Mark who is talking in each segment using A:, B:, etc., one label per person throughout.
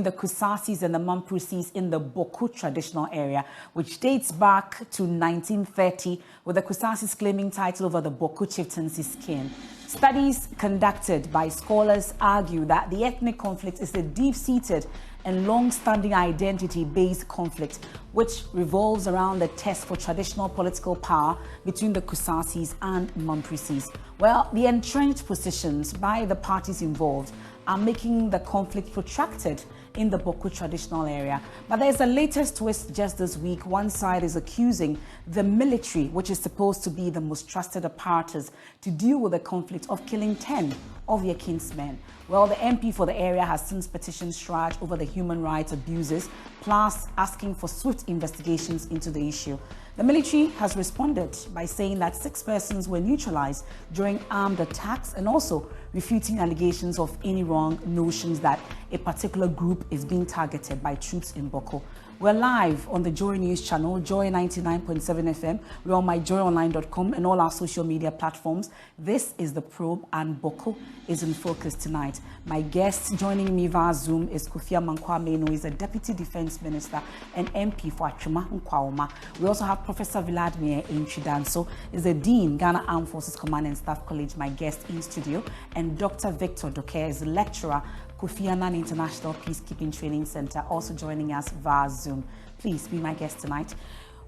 A: the Kusasis and the Mampusis in the Bawku traditional area, which dates back to 1930, with the Kusasis claiming title over the Bawku chieftaincy skin. Studies conducted by scholars argue that the ethnic conflict is a deep-seated and long-standing identity-based conflict, which revolves around the test for traditional political power between the Kusasis and Mampusis. Well, the entrenched positions by the parties involved are making the conflict protracted in the Bawku traditional area. But there's a latest twist just this week. One side is accusing the military, which is supposed to be the most trusted apparatus to deal with the conflict, of killing 10 of their kinsmen. Well, the MP for the area has since petitioned Shraj over the human rights abuses, plus asking for swift investigations into the issue. The military has responded by saying that 6 persons were neutralized during armed attacks, and also refuting allegations of any wrong notions that a particular group is being targeted by troops in Bawku. We're live on the Joy News channel, Joy 99.7 FM. We're on myjoyonline.com and all our social media platforms. This is The Probe, and Bawku is in focus tonight. My guest joining me via Zoom is Kofi Amankwa-Manu, who is a Deputy Defense Minister and MP for Atwima Nkwauma. We also have Professor Vladimir Inchidanso, is the Dean, Ghana Armed Forces Command and Staff College, my guest in studio, and Dr. Victor Doke is a lecturer, Kofi Annan International Peacekeeping Training Center, also joining us via Zoom. Please be my guest tonight.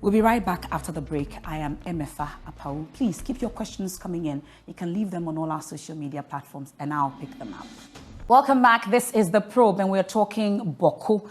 A: We'll be right back after the break. I am Emefa Apau. Please keep your questions coming in. You can leave them on all our social media platforms and I'll pick them up. Welcome back. This is The Probe, and we're talking Bawku.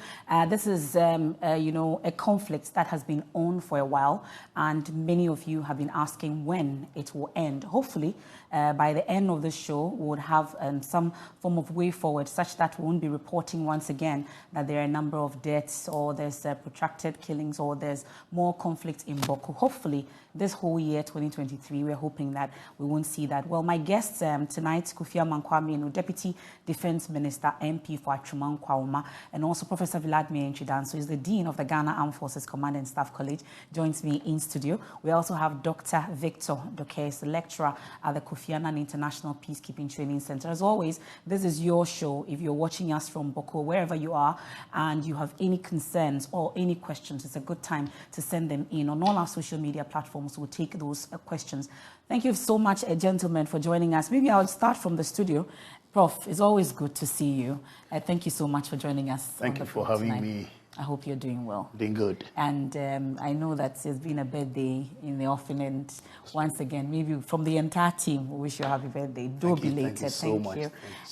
A: This is, a conflict that has been on for a while, and many of you have been asking when it will end. Hopefully, by the end of the show, we would have some form of way forward, such that we won't be reporting once again that there are a number of deaths, or there's protracted killings, or there's more conflict in Bawku. Hopefully, this whole year, 2023, we're hoping that we won't see that. Well, my guests tonight, Kofi Amankwa-Manu, Deputy Defense Minister, MP for Atwima Nkwauma, and also Professor Vladimir Inchidanso, who is the Dean of the Ghana Armed Forces Command and Staff College, joins me in studio. We also have Dr. Victor Doke, the lecturer at the Kofi Annan International Peacekeeping Training Center. As always, this is your show. If you're watching us from Bawku, wherever you are, and you have any concerns or any questions, it's a good time to send them in on all our social media platforms. We'll take those questions. Thank you so much, gentlemen, for joining us. Maybe I'll start from the studio. Prof, it's always good to see you. Thank you so much for joining us.
B: Thank you for having me.
A: I hope you're doing well.
B: Doing good.
A: And I know that it's been a birthday in the offing, and once again, maybe from the entire team, we wish you a happy birthday. Do be later.
B: Thank you so much.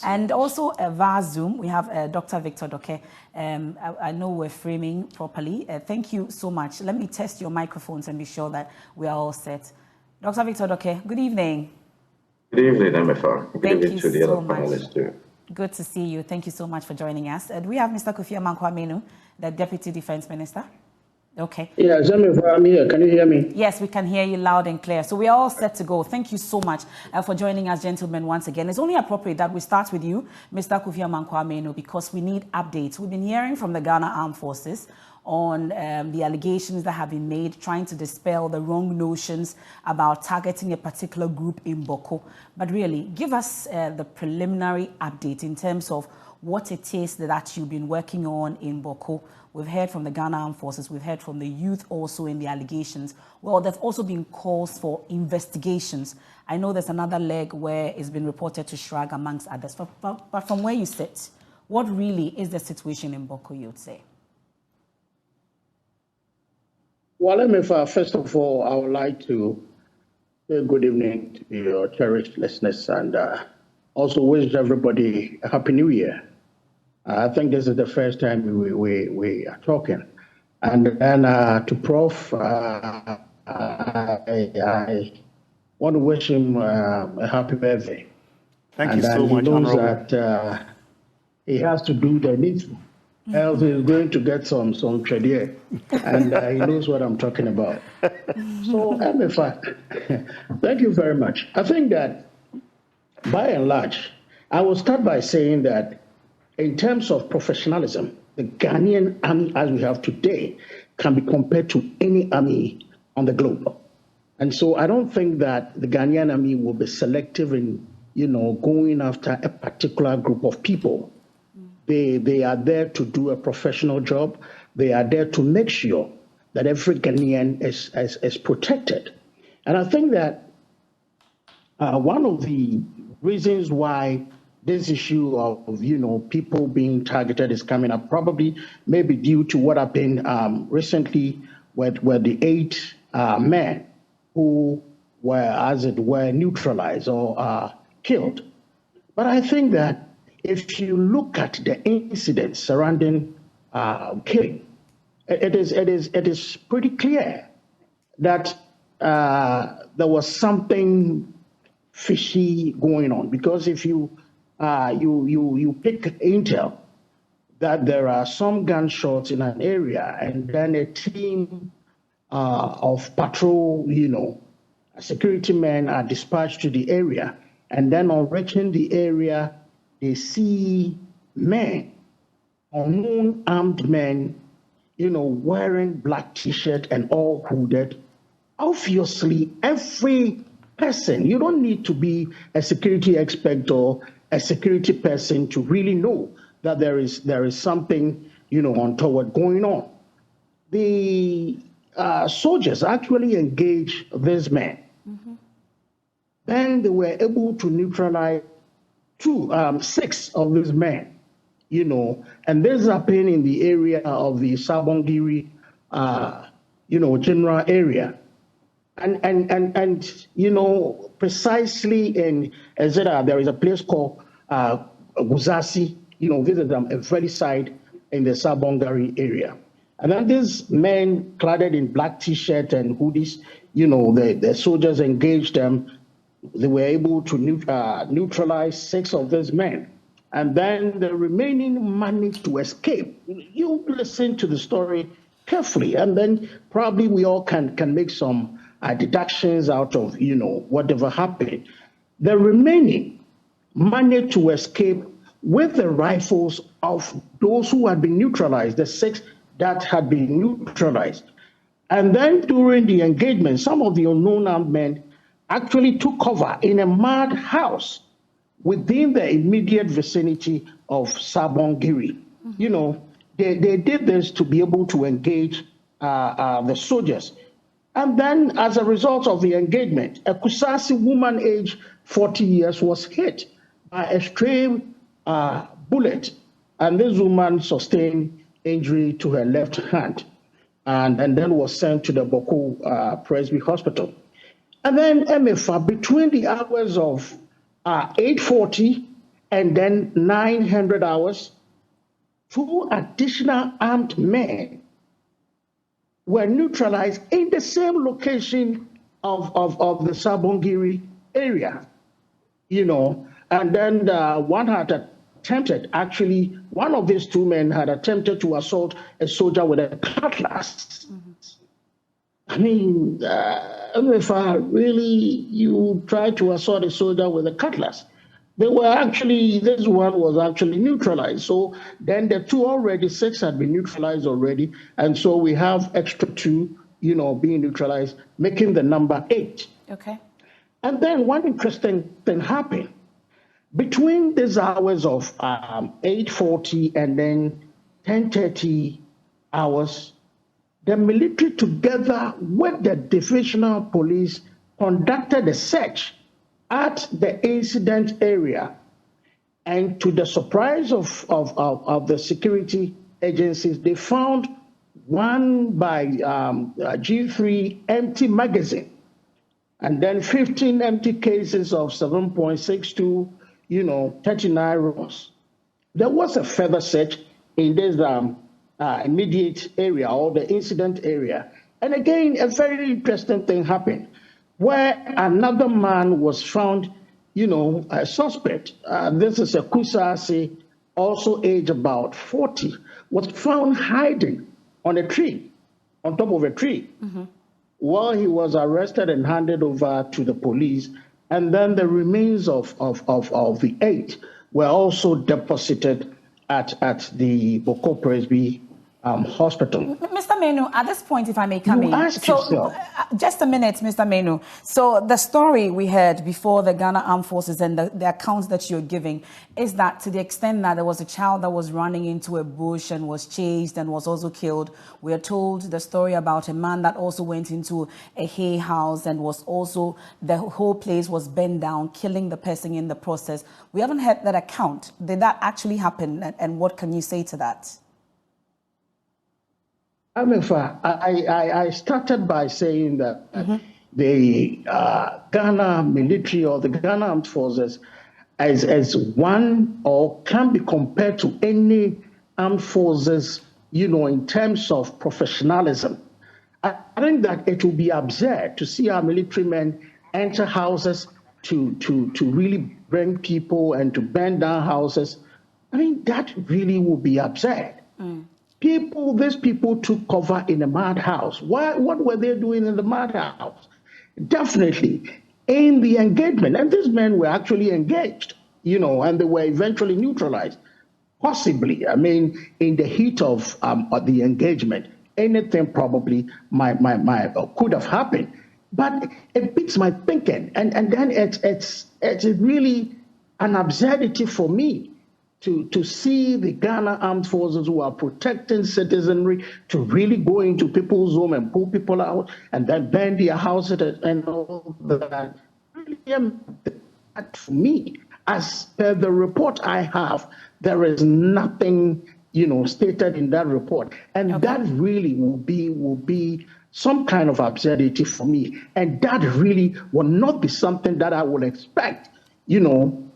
A: And also via Zoom, we have Dr. Victor Doke. I know we're framing properly. Thank you so much. Let me test your microphones and be sure that we are all set. Dr. Victor Doke, good evening.
C: Good evening, MFR. Good evening to the other panelists too.
A: Good to see you. Thank you so much for joining us. Do we have Mr. Kofi Amankwa-Manu, the Deputy Defense Minister? Okay.
D: Yes, I'm here. Can you hear me?
A: Yes, we can hear you loud and clear. So we are all set to go. Thank you so much for joining us, gentlemen, once again. It's only appropriate that we start with you, Mr. Kofi Amankwa-Manu, because we need updates. We've been hearing from the Ghana Armed Forces on the allegations that have been made, trying to dispel the wrong notions about targeting a particular group in Bawku. But really, give us the preliminary update in terms of what it is that you've been working on in Bawku. We've heard from the Ghana Armed Forces, we've heard from the youth also in the allegations. Well, there's also been calls for investigations. I know there's another leg where it's been reported to Shrag, amongst others. But from where you sit, what really is the situation in Bawku, you'd say?
D: Well, first of all, I would like to say good evening to your cherished listeners, and also wish everybody a Happy New Year. I think this is the first time we are talking. And then to Prof, I want to wish him a happy birthday.
B: Thank you so much,
D: He knows
B: Honorable.
D: that he has to do the needful. Else he's going to get some trade, and he knows what I'm talking about. So, thank you very much. I think that, by and large, I will start by saying that in terms of professionalism, the Ghanaian army as we have today can be compared to any army on the globe. And so I don't think that the Ghanaian army will be selective in, going after a particular group of people. They are there to do a professional job. They are there to make sure that every Ghanaian is protected. And I think that one of the reasons why this issue of people being targeted is coming up probably maybe due to what happened recently with the 8 men who were, as it were, neutralized or killed. But I think that if you look at the incidents surrounding killing, it is pretty clear that there was something fishy going on, because if you pick intel that there are some gunshots in an area, and then a team of patrol, security men are dispatched to the area, and then on reaching the area, they see men, unknown armed men, wearing black t-shirt and all hooded. Obviously, every person, you don't need to be a security expert or a security person to really know that there is something, untoward going on. The soldiers actually engaged these men. Then they were able to neutralize 6 of these men, and this happened in the area of the Sabongiri, general area. And precisely in Ezra, there is a place called Guzasi, this is a valley side in the Sabongari area. And then these men clad in black t-shirt and hoodies, the soldiers engaged them. They were able to neutralize 6 of these men. And then the remaining managed to escape. You listen to the story carefully, and then probably we all can make some deductions out of, whatever happened. The remaining managed to escape with the rifles of those who had been neutralized, the 6 that had been neutralized. And then during the engagement, some of the unknown armed men actually took cover in a mud house within the immediate vicinity of Sabongiri. They did this to be able to engage the soldiers. And then as a result of the engagement, a Kusasi woman aged 40 years was hit by a stray bullet. And this woman sustained injury to her left hand and then was sent to the Bawku Presby Hospital. And then MFA, between the hours of 8:40 and then 900 hours, 2 additional armed men were neutralized in the same location of the Sabongiri area, and then one of these 2 men had attempted to assault a soldier with a cutlass. I mean, if really you try to assault a soldier with a cutlass, this one was actually neutralized. So then the 2 already, 6 had been neutralized already. And so we have extra 2, being neutralized, making the number 8.
A: Okay.
D: And then one interesting thing happened. Between these hours of 8:40 and then 10:30 hours, the military, together with the divisional police, conducted a search at the incident area. And to the surprise of the security agencies, they found 1 by G3 empty magazine, and then 15 empty cases of 7.62, 39 rounds. There was a further search in this immediate area or the incident area. And again, a very interesting thing happened where another man was found, a suspect. This is a Kusasi, also aged about 40, was found hiding on a tree, on top of a tree. While he was arrested and handed over to the police. And then the remains of the 8 were also deposited at the Bawku Presby hospital.
A: Mr. Menu, at this point, if I may come in.
D: Ask yourself.
A: Just a minute, Mr. Menu. So the story we heard before the Ghana Armed Forces and the accounts that you're giving is that to the extent that there was a child that was running into a bush and was chased and was also killed. We are told the story about a man that also went into a hay house and was also, the whole place was burned down, killing the person in the process. We haven't heard that account. Did that actually happen? And what can you say to that?
D: I started by saying that the Ghana military or the Ghana Armed Forces as one or can be compared to any armed forces, in terms of professionalism. I think that it will be absurd to see our military men enter houses to really bring people and to burn down houses. I mean, that really would be absurd. These people took cover in a madhouse. What were they doing in the madhouse? Definitely in the engagement. And these men were actually engaged, and they were eventually neutralized. Possibly, I mean, in the heat of the engagement, anything probably could have happened. But it beats my thinking. And then it's really an absurdity for me to see the Ghana Armed Forces who are protecting citizenry to really go into people's home and pull people out and then burn their houses and all that. Really, for me, as per the report I have, there is nothing, stated in that report. And that really will be some kind of absurdity for me. And that really will not be something that I would expect,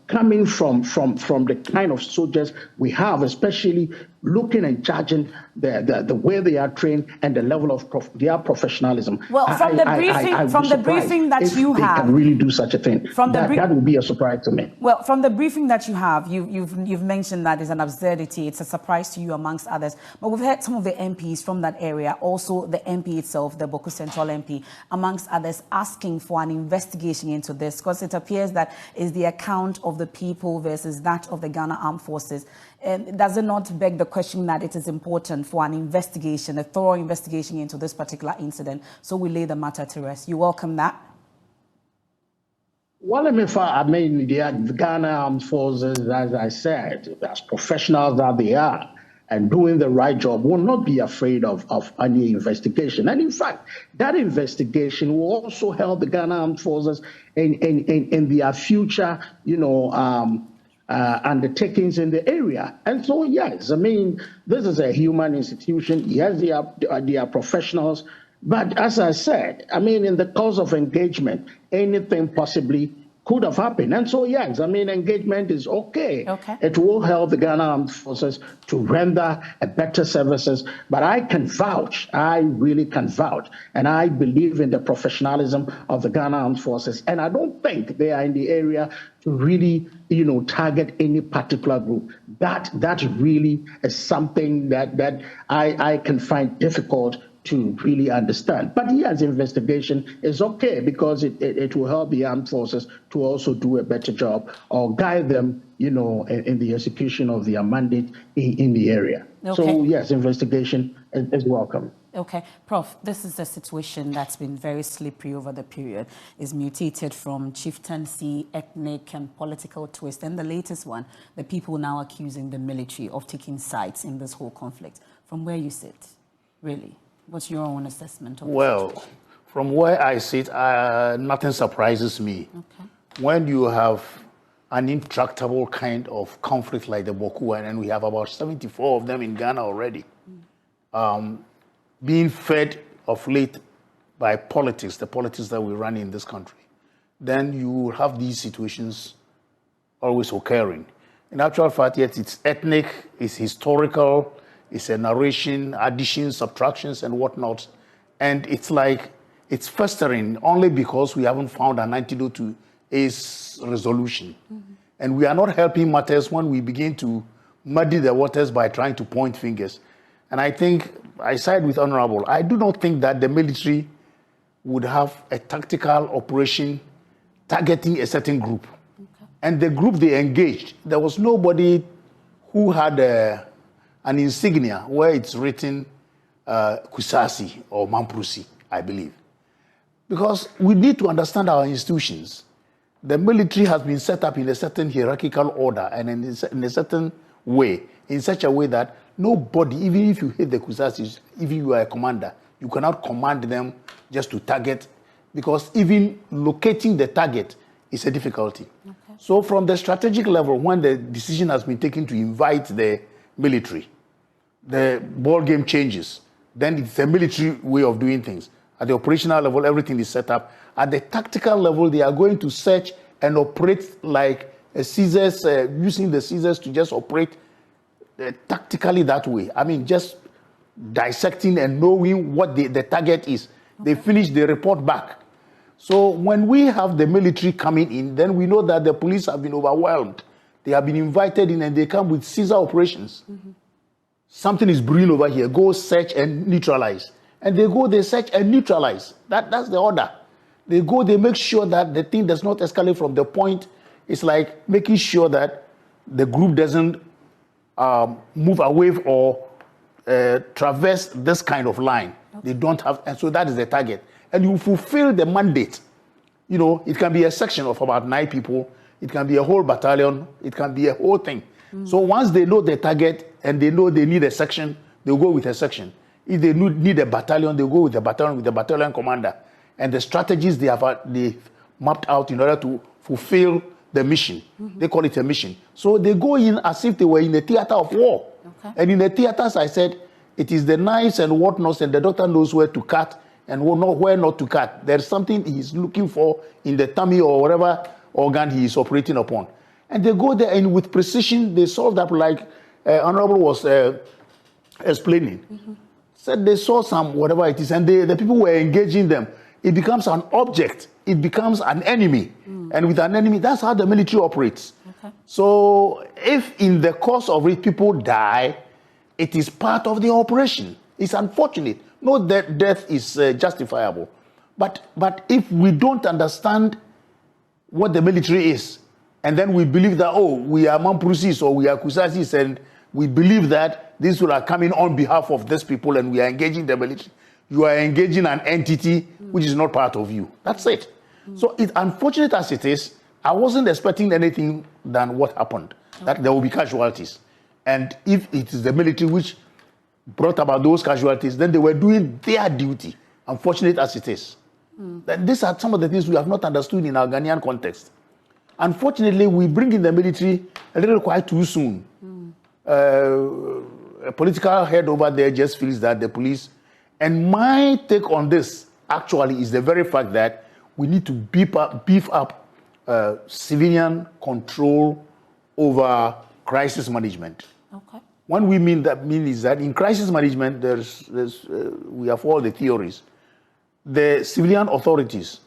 D: coming from the kind of soldiers we have, especially looking and judging the way they are trained and the level of their professionalism.
A: Well, from the briefing that you have,
D: they can really do such a thing. That would be a surprise to me.
A: Well, from the briefing that you have, you've mentioned that it's an absurdity. It's a surprise to you, amongst others. But we've heard some of the MPs from that area, also the MP itself, the Bawku Central MP, amongst others, asking for an investigation into this, because it appears that is the account of the people versus that of the Ghana Armed Forces. Does it not beg the question that it is important for an investigation, a thorough investigation into this particular incident, so we lay the matter to rest? You welcome that?
D: Well, the Ghana Armed Forces, as I said, as professionals that they are, and doing the right job, will not be afraid of any investigation. And in fact, that investigation will also help the Ghana Armed Forces in their future, undertakings in the area. And so, yes, this is a human institution. Yes, they are professionals. But as I said, in the course of engagement, anything possibly could have happened. And so, yes, engagement is okay. It will help the Ghana Armed Forces to render a better services. But I really can vouch, and I believe in the professionalism of the Ghana Armed Forces. And I don't think they are in the area to really, target any particular group. That really is something that I can find difficult to really understand. But yes, investigation is okay because it will help the armed forces to also do a better job or guide them, in the execution of their mandate in the area. So yes, investigation is welcome.
A: Okay, Prof, this is a situation that's been very slippery over the period. It's mutated from chieftaincy, ethnic and political twist. And the latest one, the people now accusing the military of taking sides in this whole conflict. From where you sit, really? What's your own assessment of it?
B: Well, from where I sit, nothing surprises me. When you have an intractable kind of conflict like the Bawku, and we have about 74 of them in Ghana already, being fed of late by politics, the politics that we run in this country, then you will have these situations always occurring. In actual fact, yet it's ethnic, it's historical, it's a narration, additions, subtractions, and whatnot. And it's like it's festering only because we haven't found an antidote to its resolution. And we are not helping matters when we begin to muddy the waters by trying to point fingers. And I think I side with Honorable. I do not think that the military would have a tactical operation targeting a certain group. And the group they engaged, there was nobody who had an insignia where it's written Kusasi or Mamprusi, I believe. Because we need to understand our institutions. The military has been set up in a certain hierarchical order and in a certain way, in such a way that nobody, even if you hate the Kusasis, even if you are a commander, you cannot command them just to target, because even locating the target is a difficulty. Okay. So from the strategic level, when the decision has been taken to invite the military, the ball game changes. Then it's a military way of doing things. At the operational level, everything is set up. At the tactical level, they are going to search and operate like a Caesars, using the Caesars to just operate tactically that way. I mean, just dissecting and knowing what the target is. Okay. They finish, they report back. So when we have the military coming in, then we know that the police have been overwhelmed. They have been invited in and they come with Caesar operations. Mm-hmm. Something is brewing over here. Go search and neutralize. And they go, they search and neutralize. That's the order. They go, they make sure that the thing does not escalate from the point. It's like making sure that the group doesn't move away or traverse this kind of line. Okay. They don't have, and so that is the target. And you fulfill the mandate. You know, it can be a section of about 9 people. It can be a whole battalion. It can be a whole thing. Mm. So once they know the target and they know they need a section, they'll go with a section. If they need a battalion, they'll go with the battalion commander. And the strategies they mapped out in order to fulfill the mission. Mm-hmm. They call it a mission. So they go in as if they were in a theater of war. Okay. And in the theaters, I said, it is the knives and whatnot, and the doctor knows where to cut and where not to cut. There's something he's looking for in the tummy or whatever organ he is operating upon. And they go there and with precision, they solve that like Honorable was explaining. Mm-hmm. Said they saw some, whatever it is, and the people were engaging them. It becomes an object. It becomes an enemy. Mm. And with an enemy, that's how the military operates. Okay. So if in the course of it people die, it is part of the operation. It's unfortunate. No death is justifiable. But if we don't understand what the military is, and then we believe that, oh, we are Mamprusis or we are Kusasis, and we believe that these people are coming on behalf of these people and we are engaging the military, you are engaging an entity which is not part of you. That's it. So it's unfortunate as it is. I wasn't expecting anything than what happened, that there will be casualties. And if it is the military which brought about those casualties, then they were doing their duty, unfortunate as it is. Then these are some of the things we have not understood in our Ghanaian context. Unfortunately, we bring in the military a little quite too soon. A political head over there just feels that the police, and my take on this actually is the very fact that we need to beef up civilian control over crisis management. Okay. What we mean is that in crisis management, we have all the theories. The civilian authorities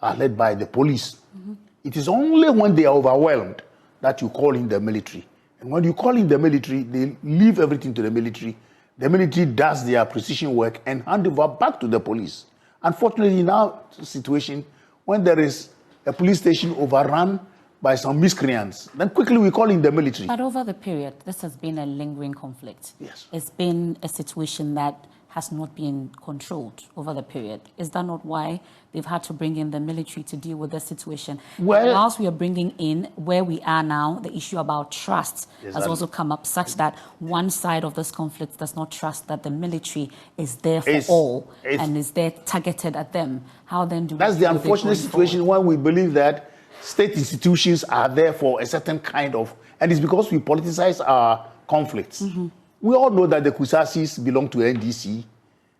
B: are led by the police. Mm-hmm. It is only when they are overwhelmed that you call in the military. And when you call in the military, they leave everything to the military. The military does their precision work and hand over back to the police. Unfortunately, in our situation, when there is a police station overrun by some miscreants, then quickly we call in the military.
A: But over the period, this has been a lingering conflict.
B: Yes.
A: It's been a situation that has not been controlled over the period. Is that not why they've had to bring in the military to deal with the situation? Well, and whilst we are bringing in where we are now, the issue about trust has also come up, such that one side of this conflict does not trust that the military is there for all and is there targeted at them. How then do we...
B: That's the unfortunate situation when we believe that state institutions are there for a certain kind of... And it's because we politicize our conflicts. Mm-hmm. We all know that the Kusasis belong to NDC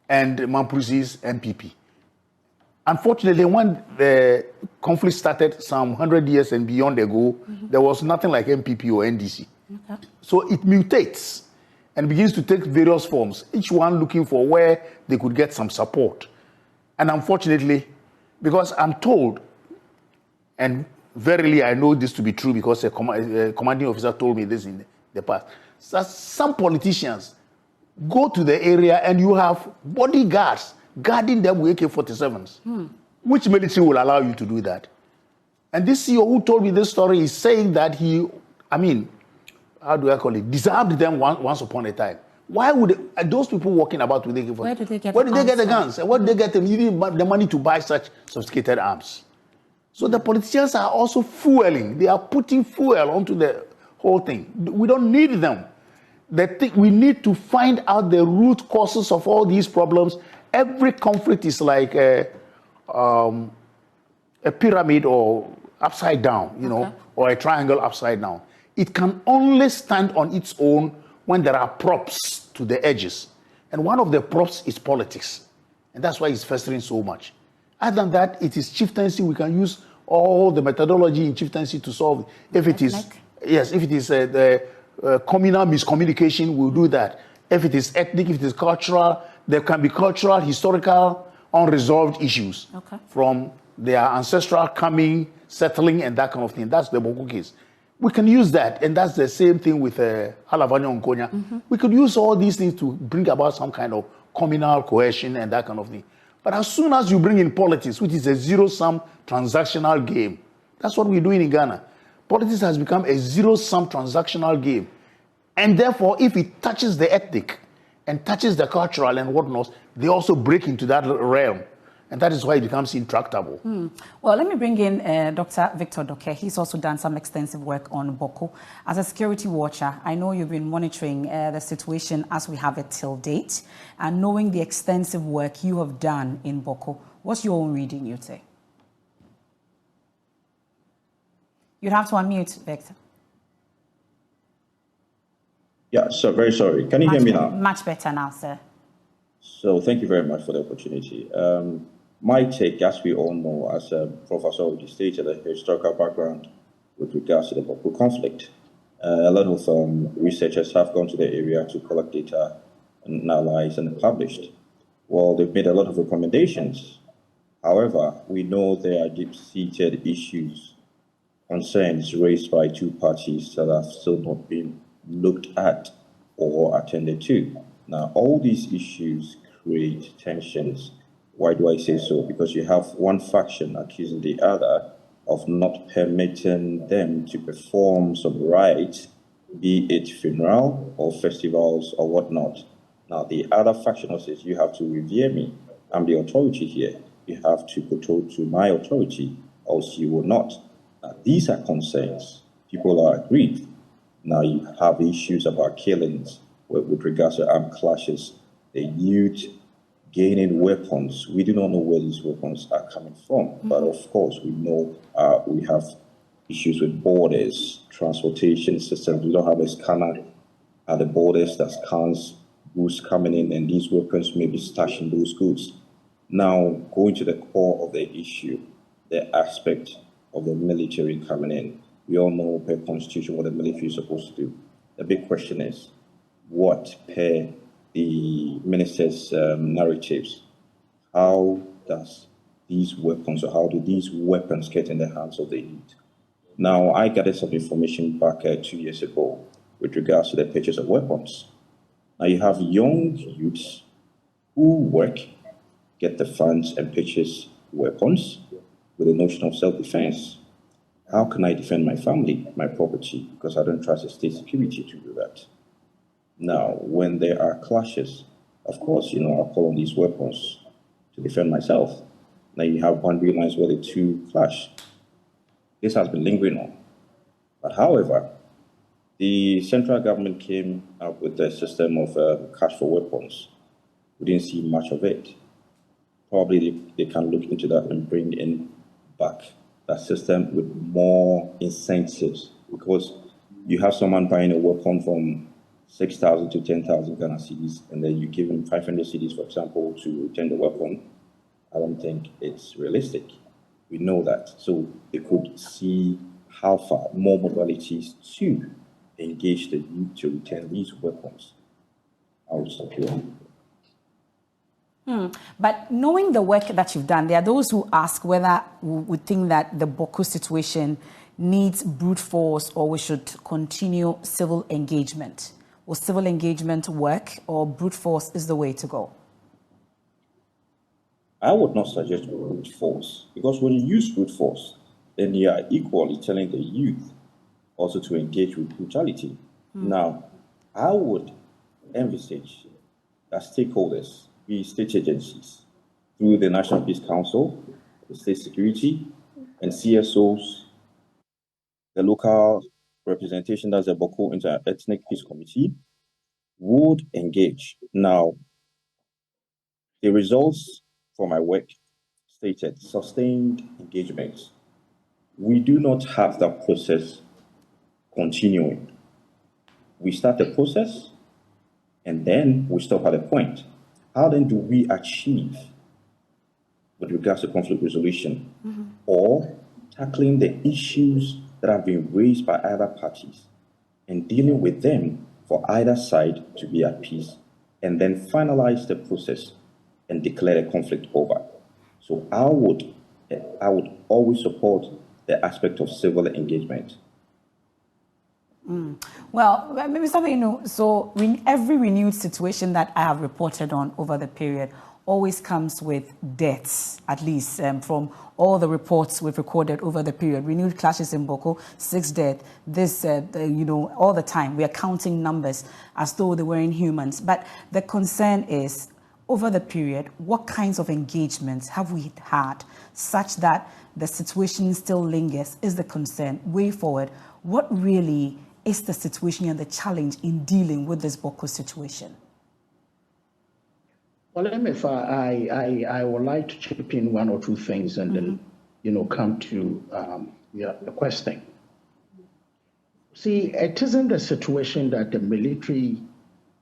B: and Mamprusis NPP. Unfortunately, when the conflict started some 100 years and beyond ago, there was nothing like MPP or NDC. Okay. So it mutates and begins to take various forms, each one looking for where they could get some support. And unfortunately, because I'm told, and verily I know this to be true because a commanding officer told me this in the past, so some politicians go to the area and you have bodyguards guarding them with AK-47s. Which military will allow you to do that? And this CEO who told me this story is saying that he, how do I call it, disarmed them once upon a time. Why would those people walking about with AK-47?
A: Where did they get
B: the guns? And where did they get the money to buy such sophisticated arms? So the politicians are also fueling. They are putting fuel onto the whole thing. We don't need them. We need to find out the root causes of all these problems. Every conflict is like a pyramid or upside down, know, or a triangle upside down. It can only stand on its own when there are props to the edges. And one of the props is politics. And that's why it's festering so much. Other than that, it is chieftaincy. We can use all the methodology in chieftaincy to solve it. If it is, yes, if it is the communal miscommunication, we'll do that. If it is ethnic, if it is cultural, there can be cultural, historical, unresolved issues from their ancestral coming, settling, and that kind of thing. That's the Bawku case. We can use that, and that's the same thing with Halavanya Onkonya. We could use all these things to bring about some kind of communal cohesion and that kind of thing. But as soon as you bring in politics, which is a zero-sum transactional game, that's what we're doing in Ghana. Politics has become a zero-sum transactional game. And therefore, if it touches the ethnic and touches the cultural and whatnot, they also break into that realm. And that is why it becomes intractable.
A: Well, let me bring in Dr. Victor Doke. He's also done some extensive work on Bawku. As a security watcher, I know you've been monitoring the situation as we have it till date. And knowing the extensive work you have done in Bawku, what's your own reading, you'd say? You'd have to unmute, Victor.
E: Yeah, so very sorry. Can you hear me now?
A: Much better now, sir.
E: So thank you very much for the opportunity. My take, as we all know, as Professor already stated, a historical background with regards to the Bawku conflict. A lot of researchers have gone to the area to collect data and analyze and published. Well, they've made a lot of recommendations. However, we know there are deep-seated issues, concerns raised by two parties that have still not been looked at or attended to. Now, all these issues create tensions. Why do I say so? Because you have one faction accusing the other of not permitting them to perform some rites, be it funeral or festivals or whatnot. Now, the other faction says, you have to revere me. I'm the authority here. You have to kowtow to my authority, else you will not. Now, these are concerns. People are aggrieved. Now, you have issues about killings with regards to armed clashes, the youth gaining weapons. We do not know where these weapons are coming from, but of course we know we have issues with borders, transportation systems. We don't have a scanner at the borders that scans goods coming in, and these weapons may be stashed in those goods. Now, going to the core of the issue, the aspect of the military coming in. We all know per constitution what the military is supposed to do. The big question is, what per the minister's narratives, how does these weapons, or how do these weapons get in the hands of the elite? Now, I gathered some information back 2 years ago with regards to the purchase of weapons. Now, you have young youths who work, get the funds and purchase weapons with the notion of self-defense. How can I defend my family, my property, because I don't trust the state security to do that? Now, when there are clashes, of course, I'll call on these weapons to defend myself. Now you have boundary lines where the two clash. This has been lingering on. But however, the central government came up with a system of cash for weapons. We didn't see much of it. Probably they can look into that and bring in back that system with more incentives, because you have someone buying a weapon from 6,000 to 10,000 Ghana cedis, and then you give him 500 cedis, for example, to return the weapon. I don't think it's realistic. We know that. So they could see how far more modalities to engage the youth to return these weapons. I would stop here.
A: But knowing the work that you've done, there are those who ask whether we would think that the Bawku situation needs brute force or we should continue civil engagement. Will civil engagement work, or brute force is the way to go?
E: I would not suggest brute force, because when you use brute force, then you are equally telling the youth also to engage with brutality. Now, I would envisage that stakeholders, be state agencies, through the National Peace Council, the state security, and CSOs, the local representation, that's the Bawku Inter-Ethnic Peace Committee, would engage. Now, the results for my work stated sustained engagement. We do not have that process continuing. We start the process and then we stop at a point. How then do we achieve with regards to conflict resolution or tackling the issues that have been raised by other parties and dealing with them for either side to be at peace, and then finalize the process and declare the conflict over? So I would always support the aspect of civil engagement.
A: Well, maybe something, so every renewed situation that I have reported on over the period always comes with deaths, at least from all the reports we've recorded over the period. Renewed clashes in Bawku, 6 deaths. This, all the time we are counting numbers as though they were inhumans. But the concern is, over the period, what kinds of engagements have we had such that the situation still lingers? Is the concern. Way forward, what really is the situation and the challenge in dealing with this Bawku situation?
D: Well, if I would like to chip in one or two things and then, come to the question. See, it isn't a situation that the military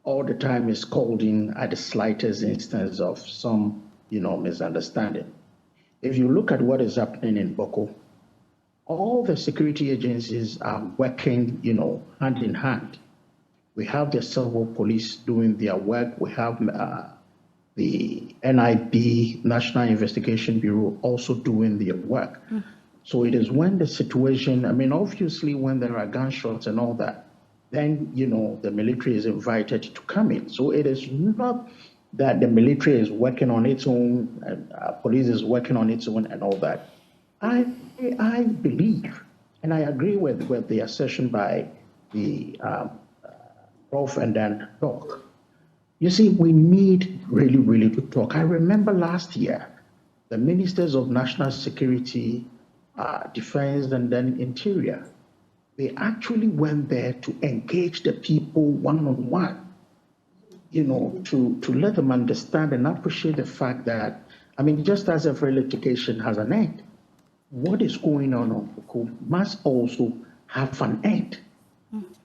D: all the time is called in at the slightest instance of some, misunderstanding. If you look at what is happening in Bawku, all the security agencies are working, hand in hand. We have the civil police doing their work. We have the NIB, National Investigation Bureau, also doing their work. So it is when the situation, obviously when there are gunshots and all that, then, the military is invited to come in. So it is not that the military is working on its own, and police is working on its own and all that. I believe, and I agree with the assertion by the Prof and then Doc. You see, we need really to talk. I remember last year, the ministers of national security, defense, and then interior, they actually went there to engage the people one-on-one, to let them understand and appreciate the fact that, just as every litigation has an end, what is going on Bawku must also have an end.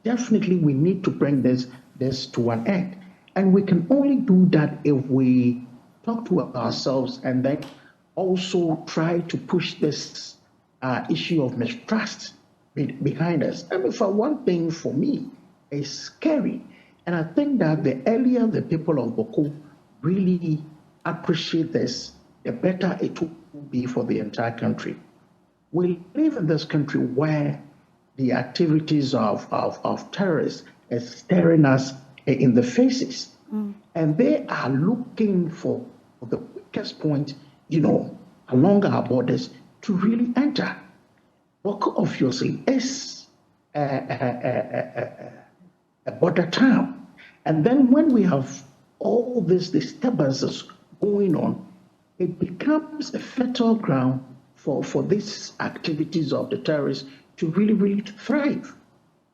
D: Definitely, we need to bring this to an end. And we can only do that if we talk to ourselves and then also try to push this issue of mistrust behind us. For one thing, for me, it's scary. And I think that the earlier the people of Bawku really appreciate this, the better it will be for the entire country. We live in this country where the activities of terrorists is staring us in the faces. And they are looking for the weakest point, along our borders to really enter. Bawku obviously is a border town. And then when we have all these disturbances going on, it becomes a fertile ground for these activities of the terrorists to really thrive.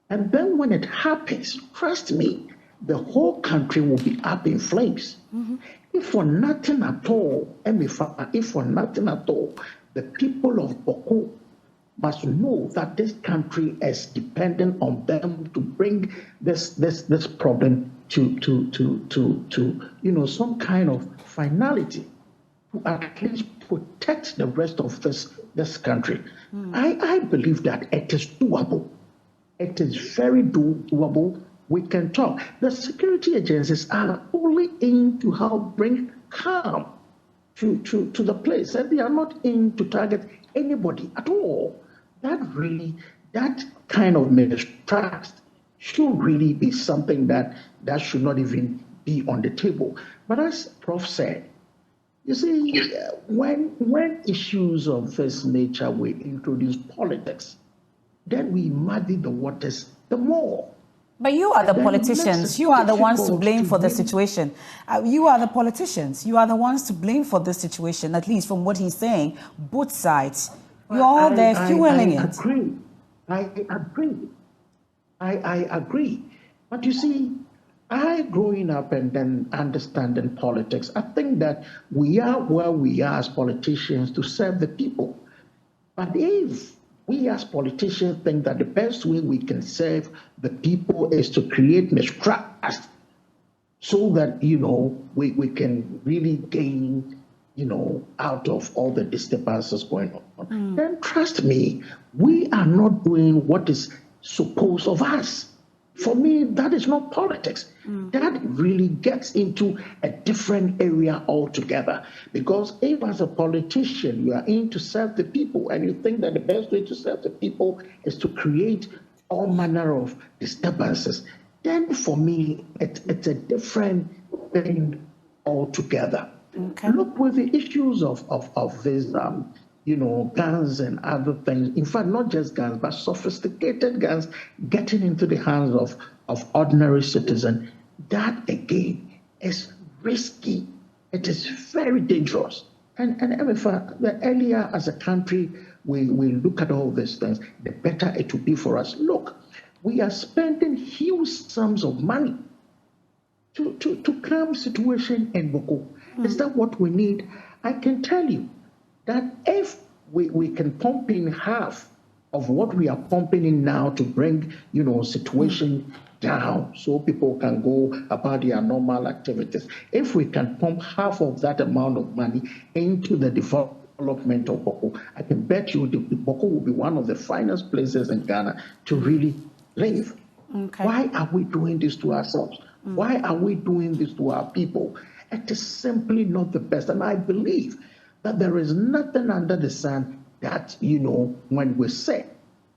D: And then when it happens, trust me, the whole country will be up in flames. If for nothing at all, if for nothing at all, the people of Bawku must know that this country is dependent on them to bring this problem to some kind of finality, to at least protect the rest of this country. I believe that it is doable. It is very doable. We can talk. The security agencies are only in to help bring calm to the place, and they are not in to target anybody at all. That kind of mistrust should really be something that should not even be on the table. But as Prof said, you see, when issues of this nature will introduce politics, then we muddy the waters the more.
A: But you are the politicians. You are the ones to blame for the situation. You are the politicians. You are the ones to blame for this situation, at least from what he's saying. Both sides. You're all there fueling it.
D: I agree. But you see, growing up and then understanding politics, I think that we are where we are as politicians to serve the people. But if we as politicians think that the best way we can serve the people is to create mistrust so that, we can really gain, out of all the disturbances going on, then trust me, we are not doing what is supposed of us. For me, that is not politics. That really gets into a different area altogether. Because if as a politician, you are in to serve the people and you think that the best way to serve the people is to create all manner of disturbances, then for me, it's a different thing altogether. Okay. Look, with the issues of this, guns and other things. In fact, not just guns, but sophisticated guns getting into the hands of ordinary citizens. That again is risky. It is very dangerous. And the earlier as a country we look at all these things, the better it will be for us. Look, we are spending huge sums of money to calm situation in Bawku. Is that what we need? I can tell you that if we can pump in half of what we are pumping in now to bring, situation down so people can go about their normal activities. If we can pump half of that amount of money into the development of Bawku, I can bet you the Bawku will be one of the finest places in Ghana to really live. Okay. Why are we doing this to ourselves? Why are we doing this to our people? It is simply not the best. And I believe that there is nothing under the sun that, when we say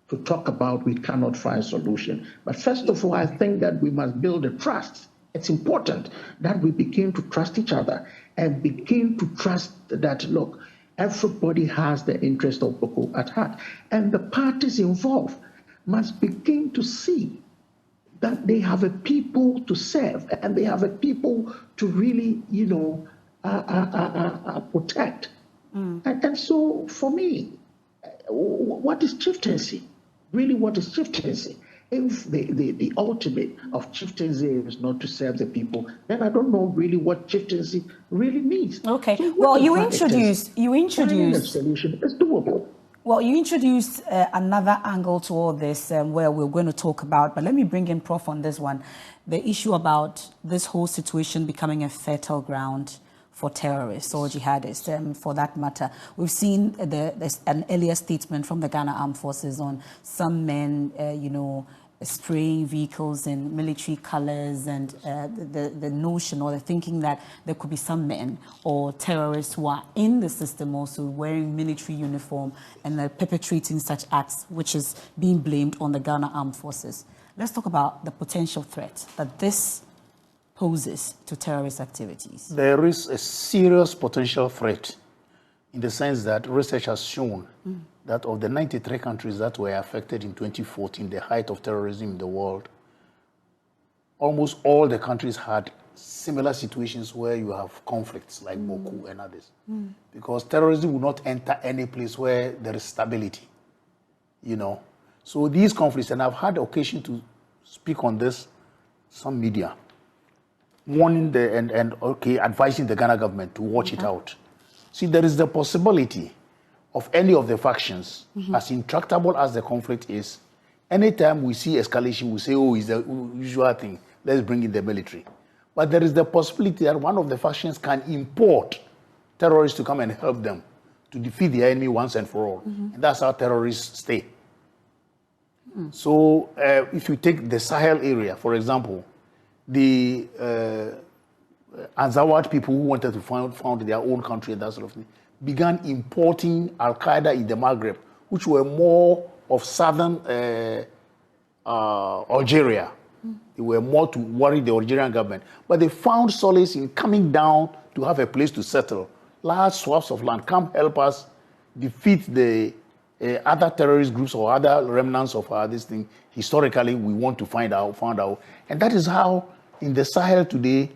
D: to talk about, we cannot find solution. But first of all, I think that we must build a trust. It's important that we begin to trust each other and begin to trust that, look, everybody has the interest of Bawku at heart. And the parties involved must begin to see that they have a people to serve and they have a people to really, protect. And so for me, what is chieftaincy? Really, what is chieftaincy? If the ultimate of chieftaincy is not to serve the people, then I don't know really what chieftaincy really means.
A: Okay. So well, you introduced
D: a solution. It's doable.
A: Well, you introduced another angle to all this where we're going to talk about, but let me bring in Prof on this one, the issue about this whole situation becoming a fertile ground for terrorists or jihadists, for that matter. We've seen an earlier statement from the Ghana Armed Forces on some men, spraying vehicles in military colors, and the notion or the thinking that there could be some men or terrorists who are in the system also wearing military uniform and they're perpetrating such acts, which is being blamed on the Ghana Armed Forces. Let's talk about the potential threat that this poses to terrorist activities.
B: There is a serious potential threat in the sense that research has shown that of the 93 countries that were affected in 2014, the height of terrorism in the world, almost all the countries had similar situations where you have conflicts like Bawku and others. Because terrorism will not enter any place where there is stability, So these conflicts, and I've had occasion to speak on this, some media, warning advising the Ghana government to watch it out. See, there is the possibility of any of the factions, as intractable as the conflict is, anytime we see escalation, we say, oh, it's the usual thing, let's bring in the military. But there is the possibility that one of the factions can import terrorists to come and help them to defeat the enemy once and for all. And that's how terrorists stay. So if you take the Sahel area, for example, the Azawad people who wanted to found their own country and that sort of thing, began importing Al-Qaeda in the Maghreb, which were more of southern Algeria. They were more to worry the Algerian government. But they found solace in coming down to have a place to settle. Large swaths of land, come help us defeat the other terrorist groups or other remnants of this thing, historically, we want to find out. And that is how, in the Sahel today,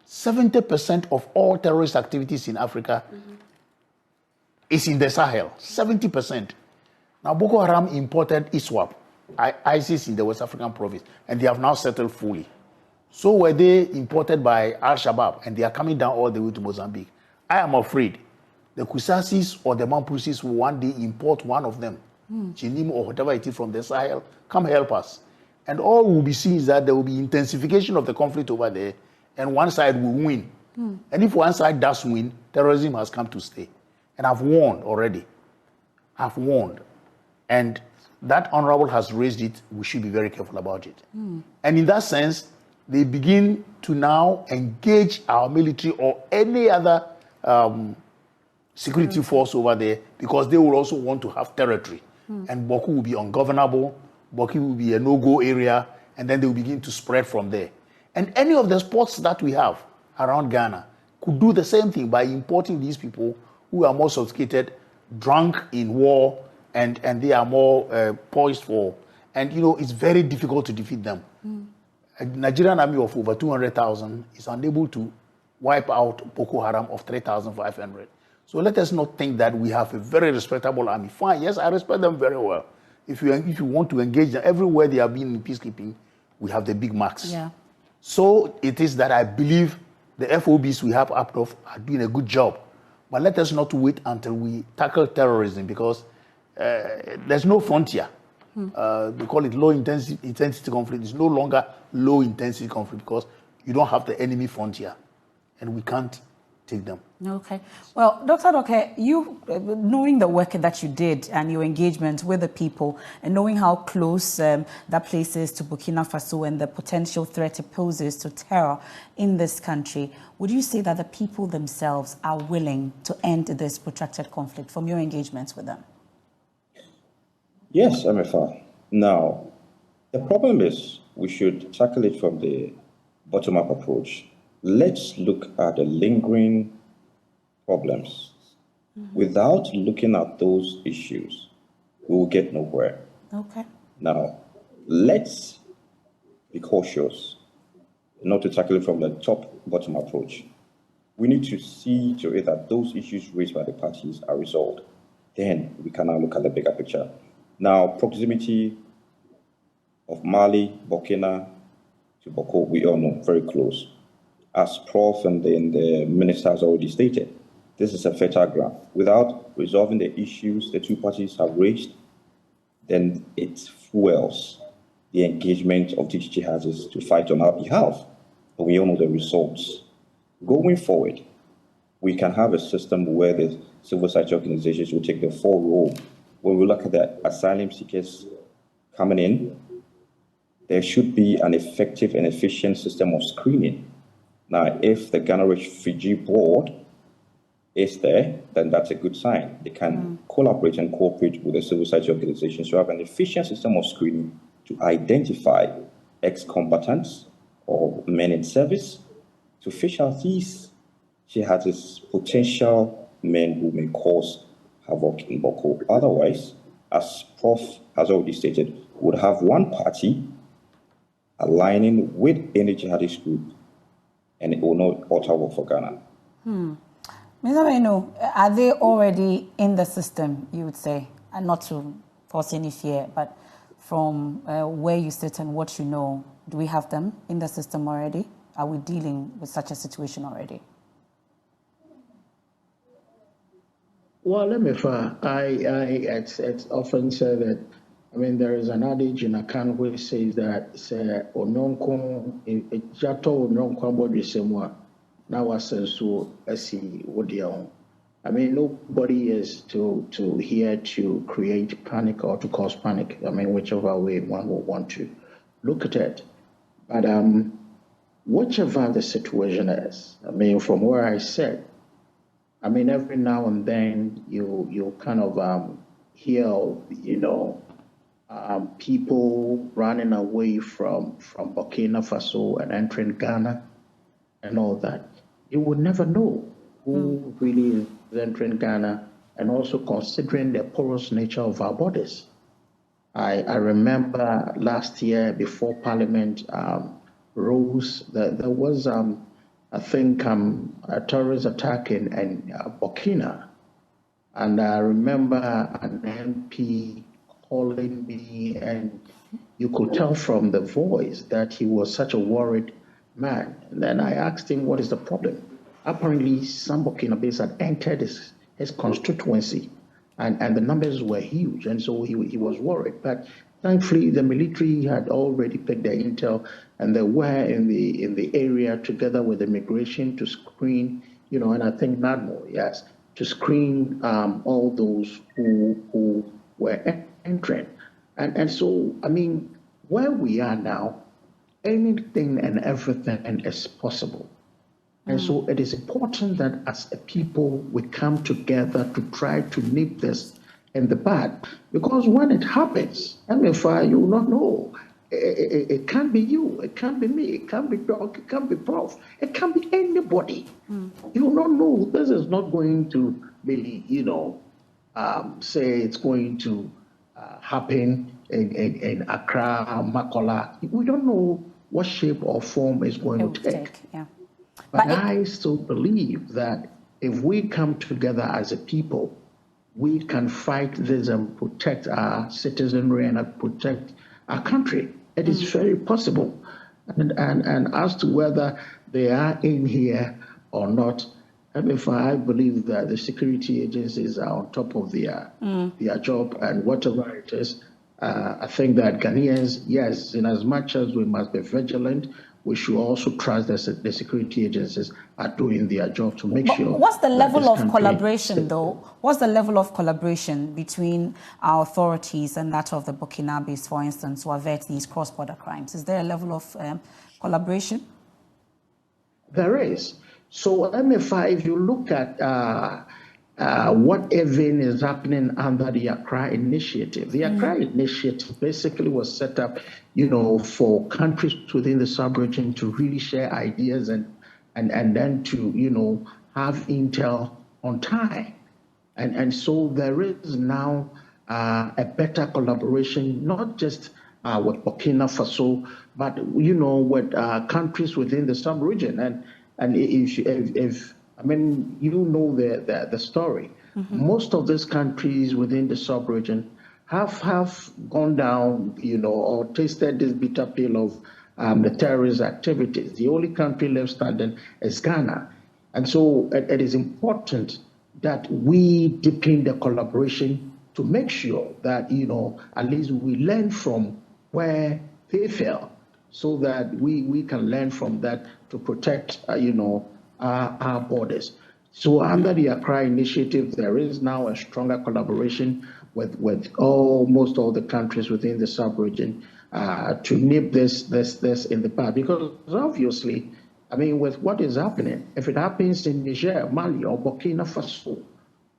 B: 70% of all terrorist activities in Africa is in the Sahel. 70%. Now, Boko Haram imported ISWAP, ISIS in the West African province, and they have now settled fully. So were they imported by Al-Shabaab, and they are coming down all the way to Mozambique. I am afraid the Kusasis or the Mampusis will one day import one of them, Chinim or whatever it is from the Sahel, come help us. And all we'll be seeing is that there will be intensification of the conflict over there, and one side will win. And if one side does win, terrorism has come to stay. And I've warned already. I've warned. And that honorable has raised it. We should be very careful about it. And in that sense, they begin to now engage our military or any other security force over there, because they will also want to have territory. And Bawku will be ungovernable. Bawku will be a no-go area, and then they will begin to spread from there. And any of the spots that we have around Ghana could do the same thing by importing these people who are more sophisticated, drunk in war, and they are more poised for. And, it's very difficult to defeat them. A Nigerian army of over 200,000 is unable to wipe out Boko Haram of 3,500. So let us not think that we have a very respectable army. Fine, yes, I respect them very well. If you want to engage them, everywhere they have been in peacekeeping, we have the big marks.
A: Yeah.
B: So it is that I believe the FOBs we have up north are doing a good job. But let us not wait until we tackle terrorism, because there's no frontier. We call it low intensity conflict. It's no longer low intensity conflict because you don't have the enemy frontier, and we can't take them.
A: Okay. Well, Dr. Doke, you, knowing the work that you did and your engagement with the people, and knowing how close that place is to Burkina Faso and the potential threat it poses to terror in this country, would you say that the people themselves are willing to end this protracted conflict from your engagements with them?
E: Yes, MFR. Now, the problem is we should tackle it from the bottom-up approach. Let's look at the lingering problems. Without looking at those issues, we will get nowhere.
A: Okay.
E: Now, let's be cautious not to tackle it from the top-bottom approach. We need to see to it that those issues raised by the parties are resolved. Then we can now look at the bigger picture. Now, proximity of Mali, Burkina to Bawku, we all know, very close. As Prof and the Minister has already stated, this is a fertile ground. Without resolving the issues the two parties have raised, then it fuels the engagement of these jihadists to fight on our behalf. But we all know the results. Going forward, we can have a system where the civil society organizations will take the full role. When we look at the asylum seekers coming in, there should be an effective and efficient system of screening. Now, if the Ghana Refugee Board is there, then that's a good sign. They can collaborate and cooperate with the civil society organizations to have an efficient system of screening to identify ex-combatants or men in service, to fish out these jihadists, potential men who may cause havoc in Bawku. Otherwise, as Prof has already stated, would have one party aligning with any jihadist group, and it will not alter work for Ghana.
A: Mr. Beno, are they already in the system, you would say? And not to cause any fear, but from where you sit and what you know, do we have them in the system already? Are we dealing with such a situation already?
D: Well, let me it's often said that, there is an adage in Akan which says that, ononko, jato ononko abodi semwa, na wasensu esi wodiao. Nobody is to here to create panic or to cause panic. Whichever way one will want to look at it. But whichever the situation is, from where I sit, every now and then you kind of hear, people running away from Burkina Faso and entering Ghana and all that. You would never know who really is entering Ghana and also considering the porous nature of our borders. I remember last year before Parliament rose, there was, I think, a terrorist attack in Burkina. And I remember an MP calling me, and you could tell from the voice that he was such a worried man. And then I asked him, what is the problem? Apparently, some Burkinabés had entered his constituency, and the numbers were huge, and so he was worried. But thankfully, the military had already picked the intel, and they were in the area together with immigration to screen, and I think NADMO, yes, to screen all those who were entering. And so, I mean, where we are now, anything and everything is possible. And so it is important that as a people, we come together to try to nip this in the bud. Because when it happens, MFI, you will not know. It can't be you, it can't be me, it can't be Doc, it can't be Prof, it can't be anybody. You will not know. This is not going to be, say it's going to happen in Accra, Makola. We don't know what shape or form it's going to take.
A: Yeah.
D: But I still believe that if we come together as a people, we can fight this and protect our citizenry and protect our country. It is very possible. And as to whether they are in here or not, I believe that the security agencies are on top of their job, and whatever it is, I think that Ghanaians, yes, in as much as we must be vigilant, we should also trust that the security agencies are doing their job to make sure.
A: What's the level of collaboration, though? What's the level of collaboration between our authorities and that of the Burkinabés, for instance, to avert these cross-border crimes? Is there a level of collaboration?
D: There is. So, MFI, if you look at what even is happening under the Accra Initiative. The Accra Initiative basically was set up, for countries within the sub-region to really share ideas and then to, have intel on time. And so there is now a better collaboration, not just with Burkina Faso, but, with countries within the sub-region. And if the story. Most of these countries within the sub-region have gone down, or tasted this bitter pill of the terrorist activities. The only country left standing is Ghana. And so it is important that we deepen the collaboration to make sure that, at least we learn from where they fell, so that we can learn from that to protect, our borders. So under the Accra Initiative, there is now a stronger collaboration with almost all the countries within the sub-region to nip this in the bud. Because obviously, with what is happening, if it happens in Niger, Mali, or Burkina Faso,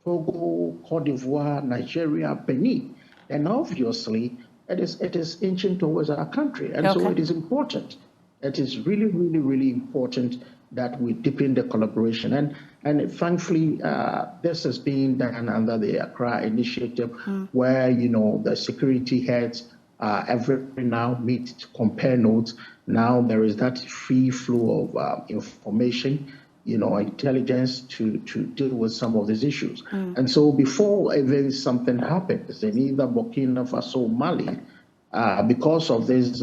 D: Togo, Cote d'Ivoire, Nigeria, Benin, then obviously it is inching towards our country. And so it is important. It is really, really, really important that we deepen the collaboration. And thankfully, this is being done under the Accra Initiative, where, the security heads every now meet to compare notes. Now there is that free flow of information, intelligence to deal with some of these issues. And so before even something happens in either Burkina Faso or Mali, because of this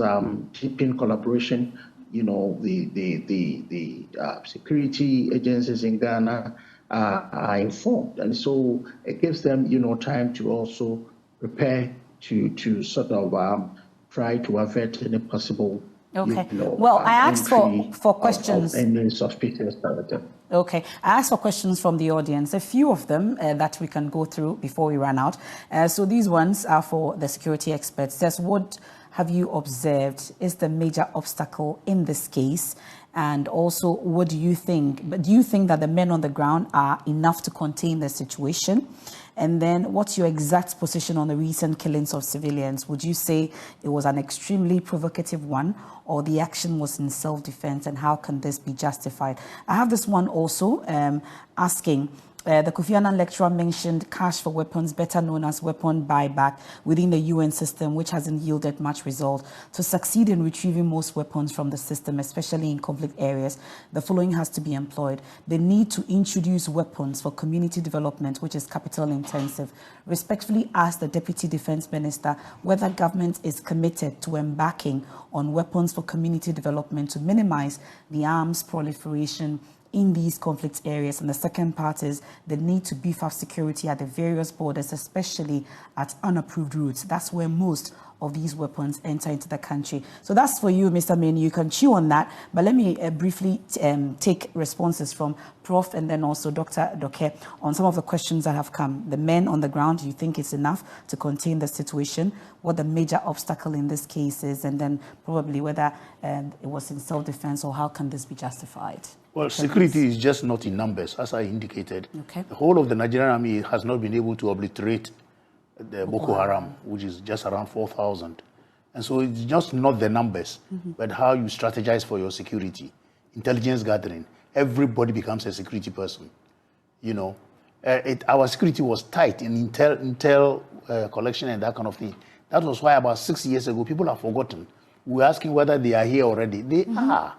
D: deepened collaboration, the security agencies in Ghana are informed. And so it gives them, time to also prepare to sort of try to avert any possible,
A: well, I asked for questions.
D: Any suspicious narrative.
A: Okay, I asked for questions from the audience, a few of them that we can go through before we run out. So these ones are for the security experts. Says, what have you observed is the major obstacle in this case? And also, what do you think? But do you think that the men on the ground are enough to contain the situation? And then what's your exact position on the recent killings of civilians? Would you say it was an extremely provocative one, or the action was in self-defense, and how can this be justified? I have this one also asking, The Kofi Annan lecturer mentioned cash for weapons, better known as weapon buyback, within the UN system, which hasn't yielded much result. To succeed in retrieving most weapons from the system, especially in conflict areas, the following has to be employed. The need to introduce weapons for community development, which is capital intensive. Respectfully ask the Deputy Defense Minister whether government is committed to embarking on weapons for community development to minimize the arms proliferation in these conflict areas. And the second part is the need to beef up security at the various borders, especially at unapproved routes. That's where most of these weapons enter into the country. So that's for you, Mr. Main. You can chew on that, but let me briefly take responses from Prof. and then also Dr. Doke on some of the questions that have come. The men on the ground, do you think it's enough to contain the situation? What the major obstacle in this case is, and then probably whether it was in self-defense, or how can this be justified?
B: Well, security is just not in numbers, as I indicated.
A: Okay.
B: The whole of the Nigerian army has not been able to obliterate the Boko Haram, which is just around 4,000. And so it's just not the numbers, but how you strategize for your security, intelligence gathering. Everybody becomes a security person. You know, our security was tight in intel collection and that kind of thing. That was why about 6 years ago, people have forgotten. We were asking whether they are here already. They are.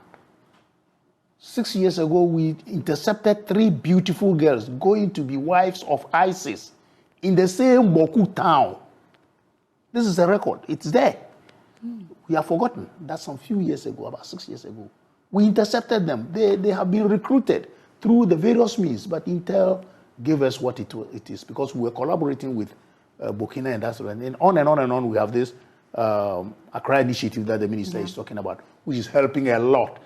B: 6 years ago, we intercepted 3 beautiful girls going to be wives of ISIS in the same Bawku town. This is a record. It's there. We have forgotten. That's some few years ago, about 6 years ago. We intercepted them. They have been recruited through the various means, but Intel gave us what it is, because we were collaborating with Burkina and that's right. And on and on and on, we have this Accra initiative that the minister is talking about, which is helping a lot.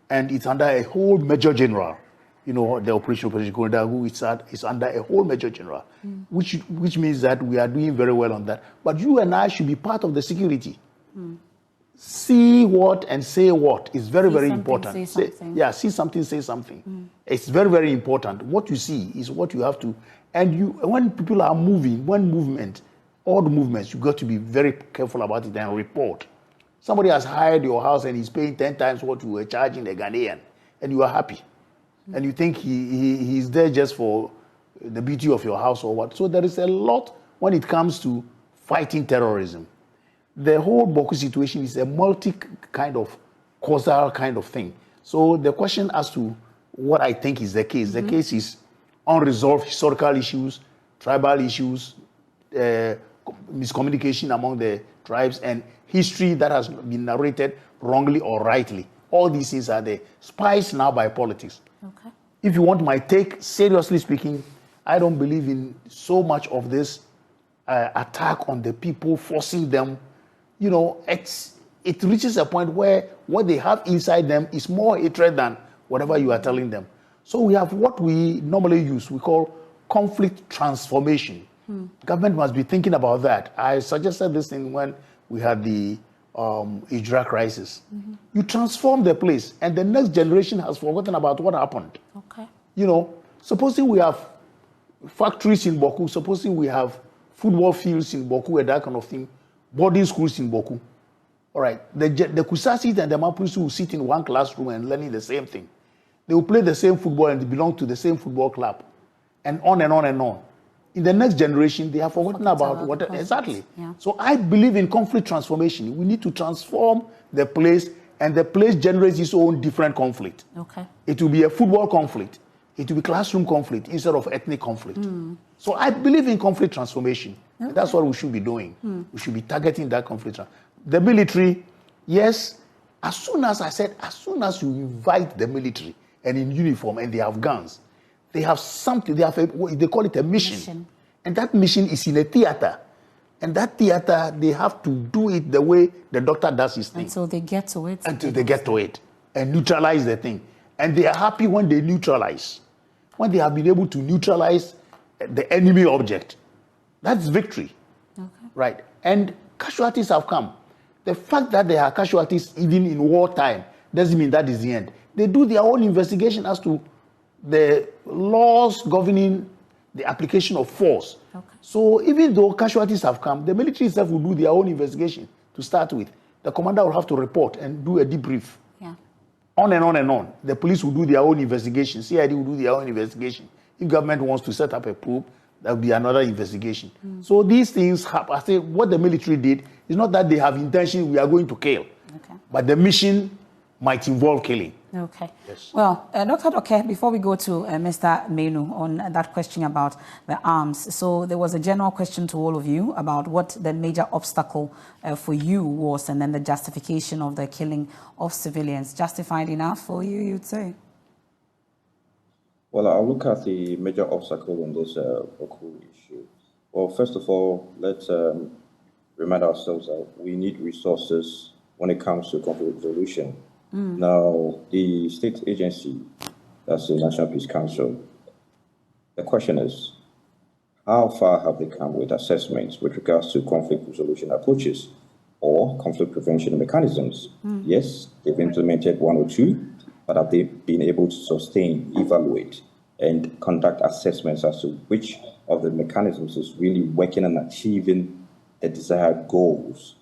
B: And it's under a whole major general, you know, the Operation Corridor, who is under a whole major general, which means that we are doing very well on that. But you and I should be part of the security. See what and say what is very, very important.
A: Say something.
B: Yeah, see something, say something. It's very, very important. What you see is what you have to. And when people are moving, all the movements, you got to be very careful about it and report. Somebody has hired your house and he's paying 10 times what you were charging a Ghanaian, and you are happy. And you think he's there just for the beauty of your house or what. So there is a lot when it comes to fighting terrorism. The whole Bawku situation is a multi kind of causal kind of thing. So the question as to what I think is the case is unresolved historical issues, tribal issues, miscommunication among the tribes, and history that has been narrated wrongly or rightly. All these things are there, spiced now by politics.
A: Okay.
B: If you want my take, seriously speaking, I don't believe in so much of this attack on the people, forcing them. You know, it reaches a point where what they have inside them is more hatred than whatever you are telling them. So we have what we normally use, we call conflict transformation. Government must be thinking about that. I suggested this thing when we had the Hijra crisis. You transform the place, and the next generation has forgotten about what happened.
A: Okay.
B: You know, supposing we have factories in Bawku, supposing we have football fields in Bawku and that kind of thing, boarding schools in Bawku. All right, the Kusasis and the Mapuris will sit in one classroom and learning the same thing. They will play the same football and belong to the same football club, and on and on and on. In the next generation, they have forgotten about what exactly.
A: Yeah.
B: So I believe in conflict transformation. We need to transform the place, and the place generates its own different conflict.
A: Okay.
B: It will be a football conflict. It will be classroom conflict instead of ethnic conflict. So I believe in conflict transformation. Okay. That's what we should be doing. We should be targeting that conflict. The military, yes, as soon as you invite the military and in uniform and they have guns, they have something, they call it a mission. And that mission is in a theater. And that theater, they have to do it the way the doctor does his thing.
A: Until they get to it.
B: Until they get to it and neutralize the thing. And they are happy when they neutralize. When they have been able to neutralize the enemy object. That's victory. Okay. Right. And casualties have come. The fact that there are casualties even in wartime doesn't mean that is the end. They do their own investigation as to the laws governing the application of force. Okay. So even though casualties have come, the military itself will do their own investigation to start with. The commander will have to report and do a debrief. Yeah. On and on and on. The police will do their own investigation. CID will do their own investigation. If government wants to set up a probe, there will be another investigation. So these things happen. I say what the military did is not that they have intention, we are going to kill.
A: Okay.
B: But the mission might involve killing.
A: Okay.
B: Yes.
A: Well, Dr. Doke, before we go to Mr. Menu on that question about the arms, so there was a general question to all of you about what the major obstacle for you was, and then the justification of the killing of civilians. Justified enough for you, you'd say?
E: Well, I'll look at the major obstacle in this Bawku issue. Well, first of all, let's remind ourselves that we need resources when it comes to conflict resolution. Now, the state agency, that's the National Peace Council, the question is, how far have they come with assessments with regards to conflict resolution approaches or conflict prevention mechanisms? Yes, they've implemented one or two, but have they been able to sustain, evaluate, and conduct assessments as to which of the mechanisms is really working and achieving the desired goals?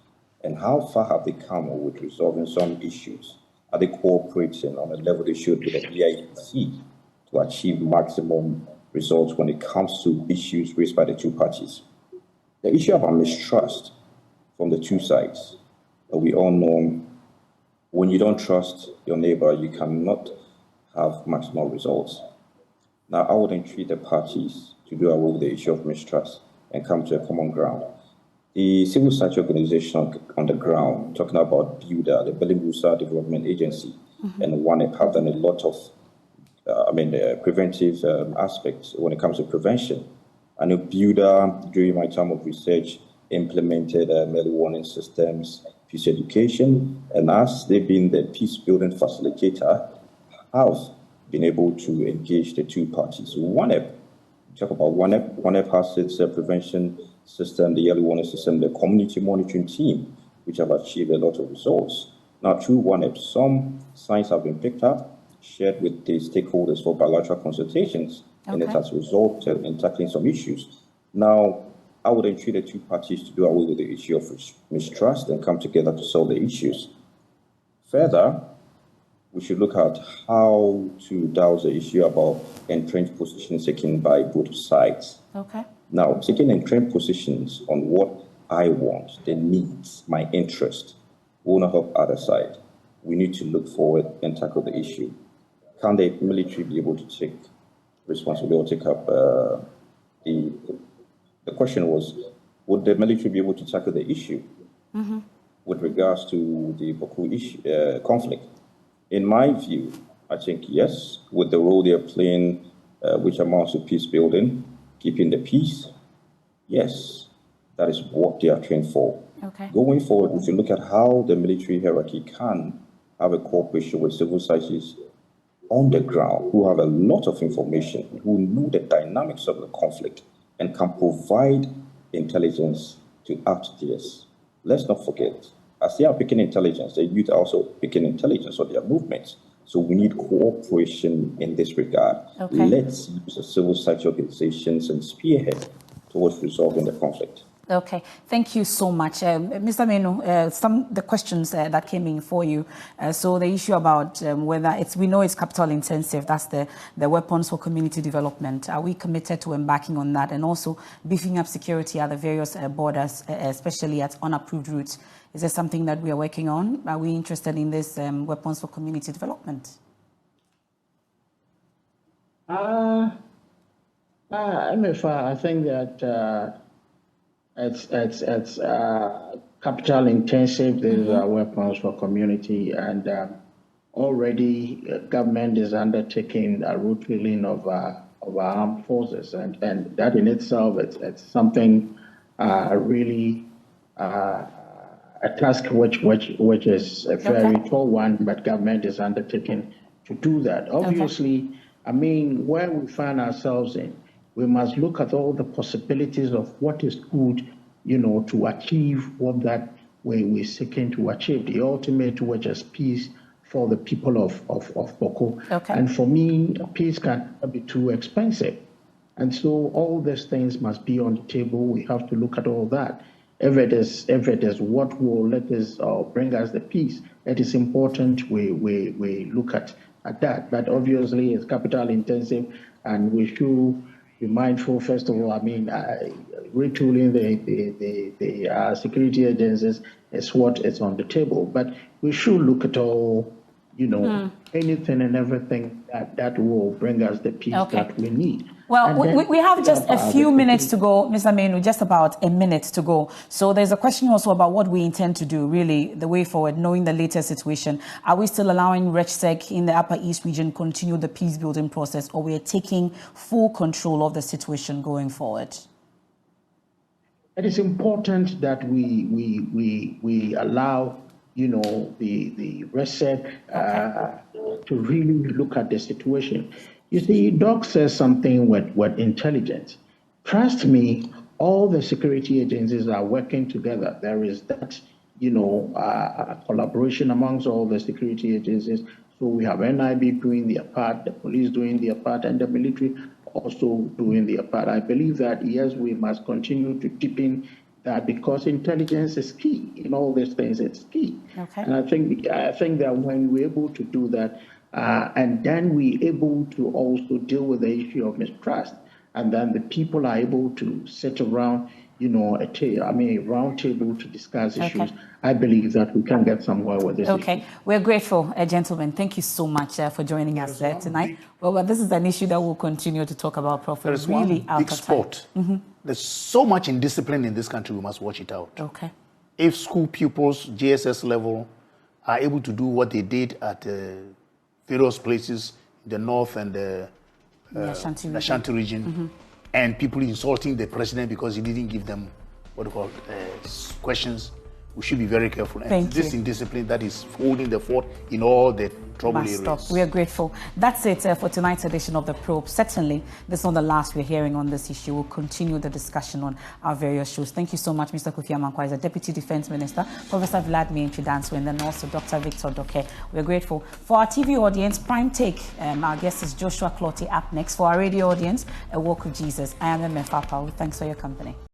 E: And how far have they come with resolving some issues? Are they cooperating on a level they should with the BIEC to achieve maximum results when it comes to issues raised by the two parties? The issue of mistrust from the two sides. We all know when you don't trust your neighbor, you cannot have maximum results. Now, I would entreat the parties to do away with the issue of mistrust and come to a common ground. The civil society organization on the ground, talking about BUDA, the Belingusa Development Agency, and ONEP have done a lot of, preventive aspects when it comes to prevention. I know BUDA, during my time of research, implemented early warning systems, peace education, and as they've been the peace building facilitator, have been able to engage the two parties. ONEP, talk about ONEP has its prevention system, the early warning system, the community monitoring team, which have achieved a lot of results. Now, through ONEP, some signs have been picked up, shared with the stakeholders for bilateral consultations, and it has resulted in tackling some issues. Now, I would entreat the two parties to do away with the issue of mistrust and come together to solve the issues. Further, we should look at how to douse the issue about entrenched positions taken by both sides.
A: Okay.
E: Now, taking entrenched positions on what I want, the needs, my interest, will not help other side. We need to look forward and tackle the issue. Can the military be able to take responsibility or take up the question was, would the military be able to tackle the issue with regards to the Bawku issue, conflict? In my view, I think yes, with the role they're playing, which amounts to peace building, keeping the peace, yes, that is what they are trained for.
A: Okay.
E: Going forward, we should look at how the military hierarchy can have a cooperation with civil societies on the ground who have a lot of information, who know the dynamics of the conflict, and can provide intelligence to actors. Let's not forget, as they are picking intelligence, the youth are also picking intelligence of their movements. So we need cooperation in this regard.
A: Okay.
E: Let's use the civil society organizations and spearhead towards resolving the conflict.
A: Okay, thank you so much. Mr. Menu, the questions that came in for you. So the issue about whether we know it's capital intensive, that's the weapons for community development. Are we committed to embarking on that and also beefing up security at the various borders, especially at unapproved routes? Is there something that we are working on? Are we interested in this weapons for community development?
D: MFR, I think that it's capital intensive. These are weapons for community, and already government is undertaking a route drilling of our armed forces, and that in itself it's something really a task which is a very tall one, but government is undertaking to do that. Obviously, I mean, where we find ourselves in, we must look at all the possibilities of what is good, to achieve what that we're seeking to achieve, the ultimate, which is peace for the people of Bawku. And for me, peace can't be too expensive. And so all these things must be on the table. We have to look at all that. If it is what will let us bring us the peace, it is important we look at at that. But obviously, it's capital intensive, and we should be mindful. First of all, I mean, retooling the security agencies is what is on the table. But we should look at all, anything and everything that will bring us the peace that we need.
A: Well, we have just a few minutes to go, Mr. Menu, just about a minute to go. So there's a question also about what we intend to do, really, the way forward, knowing the latest situation. Are we still allowing RegSec in the Upper East region continue the peace-building process, or we are taking full control of the situation going forward?
D: It is important that we allow, the RegSec to really look at the situation. You see, Doc says something with intelligence. Trust me, all the security agencies are working together. There is that, collaboration amongst all the security agencies. So we have NIB doing their part, the police doing their part, and the military also doing their part. I believe that, yes, we must continue to deepen that, because intelligence is key in all these things. It's key. Okay. And I think that when we're able to do that, and then we're able to also deal with the issue of mistrust, and then the people are able to sit around, a round table to discuss issues. I believe that we can get somewhere with this issue.
A: We're grateful, gentlemen. Thank you so much for joining us tonight. Well, this is an issue that we'll continue to talk about, Prof.
B: There's really one big sport. There's so much indiscipline in this country, we must watch it out. If school pupils, JSS level, are able to do what they did at various places in the north and the Ashanti region, and people insulting the president because he didn't give them questions, we should be very careful. And this indiscipline that is holding the fort in all the trouble areas.
A: We are grateful. That's it for tonight's edition of The Probe. Certainly, this is not the last we're hearing on this issue. We'll continue the discussion on our various shows. Thank you so much, Mr. Kofi Amankwa, Deputy Defense Minister, Professor Vladimir Nchidanso, and then also Dr. Victor Doke. We're grateful. For our TV audience, Prime Take, our guest is Joshua Clotty up next. For our radio audience, A Walk with Jesus. I am Mefapa. Thanks for your company.